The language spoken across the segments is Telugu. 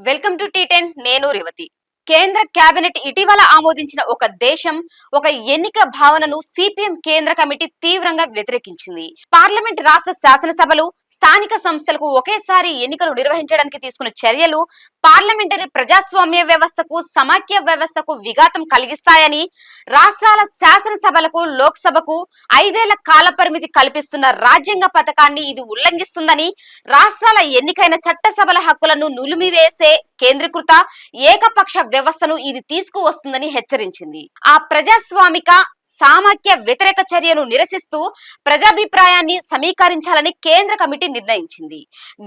Welcome to టీ10. నేను రేవతి. కేంద్ర కేబినెట్ ఇటీవల ఆమోదించిన ఒక దేశం ఒక ఎన్నిక భావనను సిపిఎం కేంద్ర కమిటీ తీవ్రంగా వ్యతిరేకించింది. పార్లమెంట్, రాష్ట్ర శాసనసభలు, స్థానిక సంస్థలకు ఒకేసారి ఎన్నికలు నిర్వహించడానికి తీసుకున్న చర్యలు పార్లమెంటరీ ప్రజాస్వామ్య వ్యవస్థకు, సమాఖ్య వ్యవస్థకు విఘాతం కలిగిస్తాయని, రాష్ట్రాల శాసనసభలకు, లోక్సభకు 5 ఏళ్ల కాల పరిమితి కల్పిస్తున్న రాజ్యాంగ పథకాన్ని ఇది ఉల్లంఘిస్తుందని, రాష్ట్రాల ఎన్నికైన చట్టసభల హక్కులను నులిమివేసే కేంద్రీకృత ఏకపక్ష వ్యవస్థను ఇది తీసుకువస్తుందని హెచ్చరించింది. ఆ ప్రజాస్వామిక సామాఖ్య వ్యతిరేక చర్యను నిరసిస్తూ ప్రజాభిప్రాయాన్ని సమీకరించాలని కేంద్ర కమిటీ నిర్ణయించింది.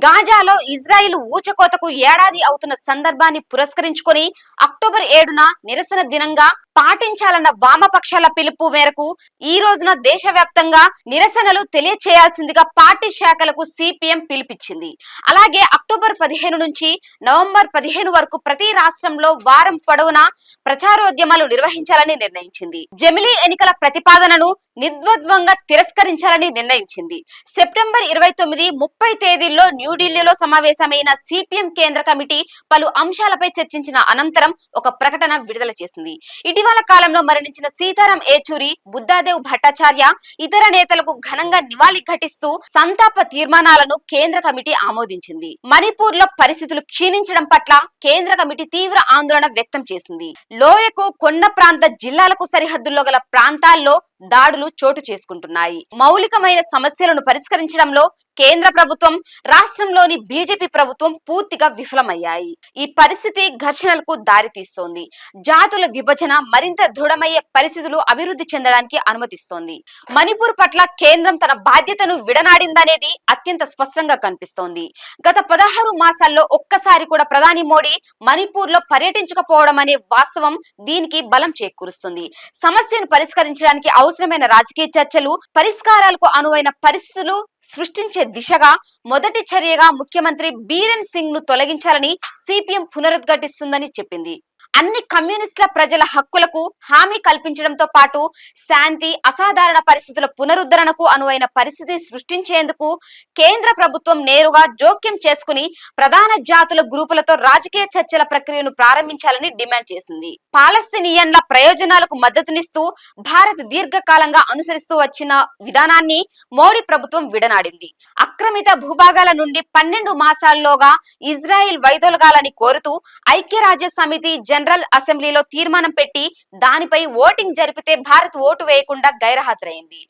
గాజాలో ఇజ్రాయిల్ ఊచకోతకు ఏడాది అవుతున్న సందర్భాన్ని పురస్కరించుకొని అక్టోబర్ 7న నిరసన దినంగా పాటించాలన్న వామపక్షాల పిలుపు మేరకు ఈ రోజున దేశవ్యాప్తంగా నిరసనలు తెలియచేయాల్సిందిగా పార్టీ శాఖలకు సిపిఎం పిలుపిచ్చింది. అలాగే అక్టోబర్ 15 నుంచి నవంబర్ 15 వరకు ప్రతి రాష్ట్రంలో వారం పొడవునా ప్రచారోద్యమాలు నిర్వహించాలని నిర్ణయించింది. జమిలీ ఎన్నికల ప్రతిపాదనను నిర్ద్వంద్వంగా తిరస్కరించాలని నిర్ణయించింది. సెప్టెంబర్ 29, 30 తేదీల్లో న్యూఢిల్లీలో సమావేశమైన సిపిఎం కేంద్ర కమిటీ పలు అంశాలపై చర్చించిన అనంతరం ఒక ప్రకటన విడుదల చేసింది. ఇటీవల కాలంలో మరణించిన సీతారాం ఏచూరి, బుద్ధాదేవ్ భట్టాచార్య, ఇతర నేతలకు ఘనంగా నివాళి ఘటిస్తూ సంతాప తీర్మానాలను కేంద్ర కమిటీ ఆమోదించింది. మణిపూర్ లో పరిస్థితులు క్షీణించడం పట్ల కేంద్ర కమిటీ తీవ్ర ఆందోళన వ్యక్తం చేసింది. లోయకు, కొండ ప్రాంత జిల్లాలకు సరిహద్దుల్లో గల ప్రాంతాల్లో దాడులు చోటు చేసుకుంటున్నాయి. మౌలికమైన సమస్యలను పరిష్కరించడంలో కేంద్ర ప్రభుత్వం, రాష్ట్రంలోని బీజేపీ ప్రభుత్వం పూర్తిగా విఫలమయ్యాయి. ఈ పరిస్థితి ఘర్షణలకు దారితీస్తోంది. జాతుల విభజన మరింత దృఢమయ్యే పరిస్థితులు అభివృద్ధి చెందడానికి అనుమతిస్తోంది. మణిపూర్ పట్ల కేంద్రం తన బాధ్యతను విడనాడిందనేది అత్యంత స్పష్టంగా కనిపిస్తోంది. గత 16 మాసాల్లో ఒక్కసారి కూడా ప్రధాని మోడీ మణిపూర్ లో పర్యటించకపోవడం అనే వాస్తవం దీనికి బలం చేకూరుస్తుంది. సమస్యను పరిష్కరించడానికి అవసరమైన రాజకీయ చర్చలు, పరిష్కారాలకు అనువైన పరిస్థితులు సృష్టించే దిశగా మొదటి చర్యగా ముఖ్యమంత్రి బీరెన్ సింగ్ ను తొలగించాలని సిపిఎం పునరుద్ఘాటిస్తుందని చెప్పింది. అన్ని కమ్యూనిస్టుల ప్రజల హక్కులకు హామీ కల్పించడంతో పాటు శాంతి, అసాధారణ పరిస్థితుల పునరుద్ధరణకు అనువైన పరిస్థితి సృష్టించేందుకు కేంద్ర ప్రభుత్వం నేరుగా జోక్యం చేసుకుని ప్రధాన జాతుల గ్రూపులతో రాజకీయ చర్చల ప్రక్రియను ప్రారంభించాలని డిమాండ్ చేసింది. పాలస్తీనియన్ల ప్రయోజనాలకు మద్దతునిస్తూ భారత్ దీర్ఘకాలంగా అనుసరిస్తూ వచ్చిన విధానాన్ని మోడీ ప్రభుత్వం విడనాడింది. ఆక్రమిత భూభాగాల నుండి 12 మాసాల్లోగా ఇజ్రాయిల్ వైదొలగాలని కోరుతూ ఐక్యరాజ్య సమితి జనరల్ అసెంబ్లీలో తీర్మానం పెట్టి దానిపై ఓటింగ్ జరిపితే భారత్ ఓటు వేయకుండా గైర్హాజరైంది.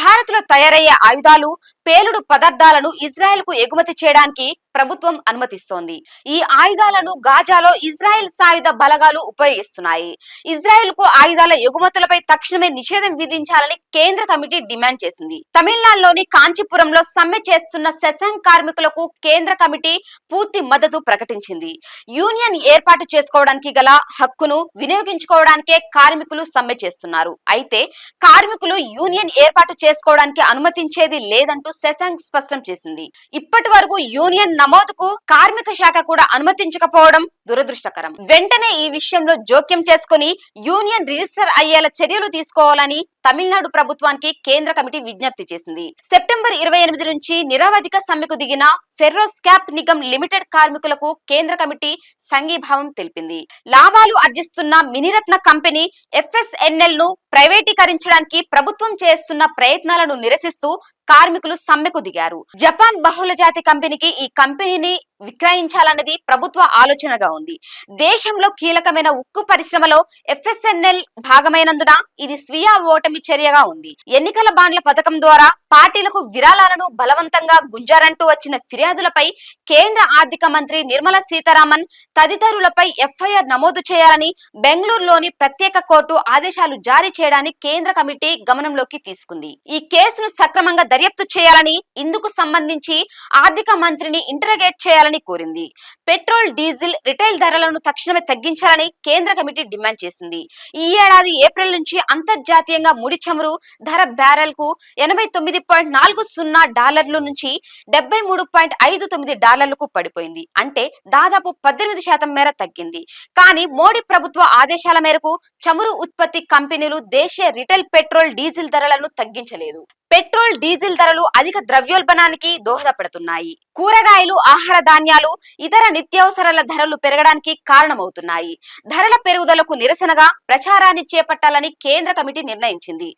భారత్ లో తయారయ్యే ఆయుధాలు, పేలుడు పదార్థాలను ఇజ్రాయెల్ కు ఎగుమతి చేయడానికి ప్రభుత్వం అనుమతిస్తోంది. ఈ ఆయుధాలను గాజాలో ఇజ్రాయెల్ సాయుధ బలగాలు ఉపయోగిస్తున్నాయి. ఇజ్రాయెల్ కు ఆయుధాల ఎగుమతులపై తక్షణమే నిషేధం విధించాలని కేంద్ర కమిటీ డిమాండ్ చేసింది. తమిళనాడులోని కాంచీపురంలో సమ్మె చేస్తున్న శశాంక్ కార్మికులకు కేంద్ర కమిటీ పూర్తి మద్దతు ప్రకటించింది. యూనియన్ ఏర్పాటు చేసుకోవడానికి గల హక్కును వినియోగించుకోవడానికే కార్మికులు సమ్మె చేస్తున్నారు. అయితే కార్మికులు యూనియన్ ఏర్పాటు చేసుకోవడానికి అనుమతించేది లేదంటూ శశాంక్ స్పష్టం చేసింది. ఇప్పటి వరకు యూనియన్ నమోదుకు కార్మిక శాఖ కూడా అనుమతించకపోవడం దురదృష్టకరం. వెంటనే ఈ విషయంలో జోక్యం చేసుకుని యూనియన్ రిజిస్టర్ అయ్యేలా చర్యలు తీసుకోవాలని తమిళనాడు ప్రభుత్వానికి కేంద్ర కమిటీ విజ్ఞప్తి చేసింది. సెప్టెంబర్ 28 నుంచి నిరవధిక సమ్మెకు దిగిన ఫెర్రోస్కాప్ నిగమ్ లిమిటెడ్ కార్మికులకు కేంద్ర కమిటీ సంఘీభావం తెలిపింది. లాభాలు ఆర్జిస్తున్న మినిరత్న కంపెనీ FSNL ను ప్రైవేటీకరించడానికి ప్రభుత్వం చేస్తున్న ప్రయత్నాలను నిరసిస్తూ కార్మికులు సమ్మెకు దిగారు. జపాన్ బహుళజాతి కంపెనీకి ఈ కంపెనీని విక్రయించాలన్నది ప్రభుత్వ ఆలోచనగా ఉంది. దేశంలో కీలకమైన ఉక్కు పరిశ్రమలో FSNL భాగమైనందున ఇది స్వీయ ఓటమి చర్యగా ఉంది. ఎన్నికల బాండ్ల పథకం ద్వారా పార్టీలకు విరాళాలను బలవంతంగా గుంజారంటూ వచ్చిన ఫిర్యాదులపై కేంద్ర ఆర్థిక మంత్రి నిర్మలా సీతారామన్ తదితరులపై FIR నమోదు చేయాలని బెంగళూరులోని ప్రత్యేక కోర్టు ఆదేశాలు జారీ చేయడాన్ని కేంద్ర కమిటీ గమనంలోకి తీసుకుంది. ఈ కేసును సక్రమంగా దర్యాప్తు చేయాలని, ఇందుకు సంబంధించి ఆర్థిక మంత్రిని ఇంటరగేట్ చేయాలని కోరింది. పెట్రోల్, డీజిల్ రిటైల్ ధరలను తక్షణమే తగ్గించాలని కేంద్ర కమిటీ డిమాండ్ చేసింది. ఈ ఏడాది ఏప్రిల్ నుంచి అంతర్జాతీయంగా ముడి చమురు ధర బ్యారెల్ కు $89.40 నుంచి $73.59 పడిపోయింది. అంటే దాదాపు 18% మేర తగ్గింది. కానీ మోడీ ప్రభుత్వ ఆదేశాల మేరకు చమురు ఉత్పత్తి కంపెనీలు దేశీయ రిటైల్ పెట్రోల్, డీజిల్ ధరలను తగ్గించలేదు. పెట్రోల్ డీజిల్ ధరలు అధిక ద్రవ్యోల్బణానికి దోహదపడుతున్నాయి. కూరగాయలు, ఆహార ధాన్యాలు, ఇతర నిత్యావసరాల ధరలు పెరగడానికి కారణమవుతున్నాయి. ధరల పెరుగుదలకు నిరసనగా ప్రచారాన్ని చేపట్టాలని కేంద్ర కమిటీ నిర్ణయించింది.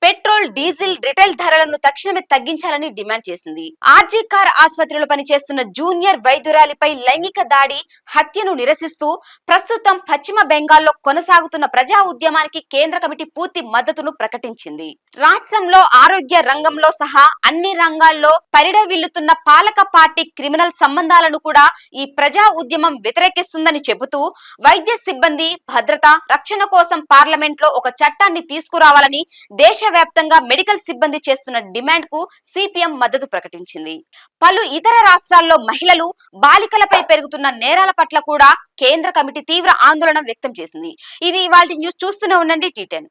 పెట్రోల్, డీజిల్ రిటైల్ ధరలను తక్షణమే తగ్గించాలని డిమాండ్ చేసింది. ఆర్జీ కార్ ఆసుపత్రిలో పనిచేస్తున్న జూనియర్ వైద్యురాలిపై లైంగిక దాడి, హత్యను నిరసిస్తూ ప్రస్తుతం పశ్చిమ బెంగాల్లో కొనసాగుతున్న ప్రజా ఉద్యమానికి కేంద్ర కమిటీ పూర్తి మద్దతును ప్రకటించింది. రాష్ట్రంలో ఆరోగ్య రంగంలో సహా అన్ని రంగాల్లో పరిడవిల్లుతున్న పాలక పార్టీ క్రిమినల్ సంబంధాలను కూడా ఈ ప్రజా ఉద్యమం వ్యతిరేకిస్తుందని చెబుతూ వైద్య సిబ్బంది భద్రత, రక్షణ కోసం పార్లమెంట్ లో ఒక చట్టాన్ని తీసుకురావాలని దేశవ్యాప్తంగా మెడికల్ సిబ్బంది చేస్తున్న డిమాండ్ కు సిపిఎం మద్దతు ప్రకటించింది. పలు ఇతర రాష్ట్రాల్లో మహిళలు, బాలికలపై పెరుగుతున్న నేరాల పట్ల కూడా కేంద్ర కమిటీ తీవ్ర ఆందోళన వ్యక్తం చేసింది. ఇది ఇవాల్టి న్యూస్. చూస్తూనే ఉండండి T10.